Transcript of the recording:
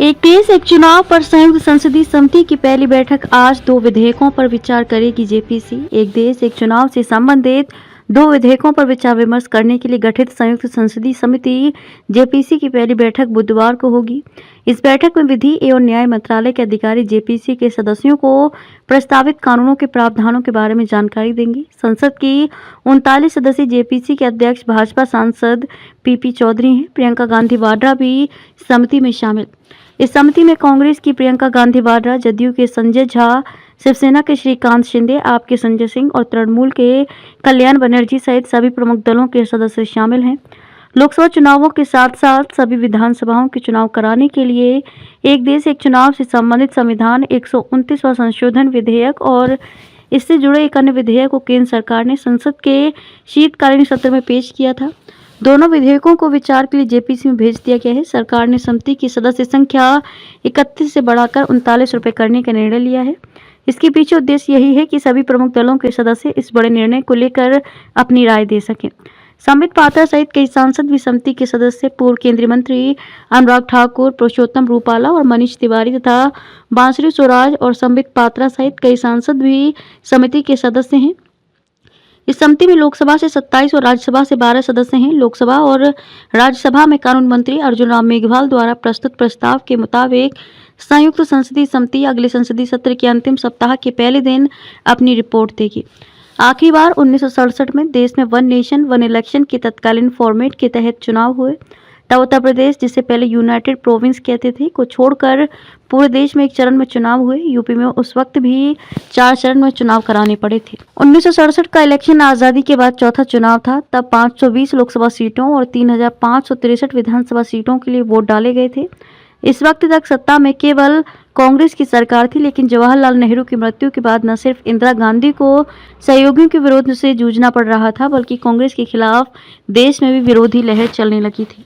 एक देश एक चुनाव पर संयुक्त संसदीय समिति की पहली बैठक आज 2 विधेयकों पर विचार करेगी। जेपीसी एक देश एक चुनाव से संबंधित 2 विधेयकों पर विचार विमर्श करने के लिए गठित संयुक्त संसदीय समिति जेपीसी की पहली बैठक बुधवार को होगी। इस बैठक में विधि एवं न्याय मंत्रालय के अधिकारी जेपीसी के सदस्यों को प्रस्तावित कानूनों के प्रावधानों के बारे में जानकारी देंगे। संसद की 39 सदस्यीय जेपीसी के अध्यक्ष भाजपा सांसद पीपी चौधरी हैं। प्रियंका गांधी वाड्रा भी समिति में शामिल। इस समिति में कांग्रेस की प्रियंका गांधी वाड्रा, जदयू के संजय झा, शिवसेना के श्रीकांत शिंदे, आप के संजय सिंह और तृणमूल के कल्याण बनर्जी सहित सभी प्रमुख दलों के सदस्य शामिल हैं। लोकसभा चुनावों के साथ साथ सभी विधानसभाओं के चुनाव कराने के लिए एक देश एक चुनाव से संबंधित संविधान 129वां संशोधन विधेयक और इससे जुड़े एक अन्य विधेयक को केंद्र सरकार ने संसद के शीतकालीन सत्र में पेश किया था। दोनों विधेयकों को विचार के लिए जेपीसी में भेज दिया गया है। सरकार ने समिति की सदस्य संख्या 31 से बढ़ाकर 39 रुपये करने का निर्णय लिया है। इसके पीछे उद्देश्य यही है कि सभी प्रमुख दलों के सदस्य इस बड़े निर्णय को लेकर अपनी राय दे सकें। संबित पात्रा सहित कई सांसद भी समिति के सदस्य पूर्व केंद्रीय मंत्री अनुराग ठाकुर, पुरुषोत्तम रूपाला और मनीष तिवारी तथा बांसुरी स्वराज और संबित पात्रा सहित कई सांसद भी समिति के सदस्य हैं। इस समिति में लोकसभा से 27 और राज्यसभा से 12 सदस्य हैं। लोकसभा और राज्यसभा में कानून मंत्री अर्जुन राम मेघवाल द्वारा प्रस्तुत प्रस्ताव के मुताबिक संयुक्त संसदीय समिति अगले संसदीय सत्र के अंतिम सप्ताह के पहले दिन अपनी रिपोर्ट देगी। आखिरी बार 1967 में देश में वन नेशन वन इलेक्शन के तत्कालीन फॉर्मेट के तहत चुनाव हुए। तब उत्तर प्रदेश, जिसे पहले यूनाइटेड प्रोविंस कहते थे, को छोड़कर पूरे देश में एक चरण में चुनाव हुए। यूपी में उस वक्त भी 4 चरण में चुनाव कराने पड़े थे। 1967 का इलेक्शन आज़ादी के बाद चौथा चुनाव था। तब 520 लोकसभा सीटों और 3563 विधानसभा सीटों के लिए वोट डाले गए थे। इस वक्त तक सत्ता में केवल कांग्रेस की सरकार थी, लेकिन जवाहरलाल नेहरू की मृत्यु के बाद न सिर्फ इंदिरा गांधी को सहयोगियों के विरोध से जूझना पड़ रहा था, बल्कि कांग्रेस के खिलाफ देश में भी विरोधी लहर चलने लगी थी।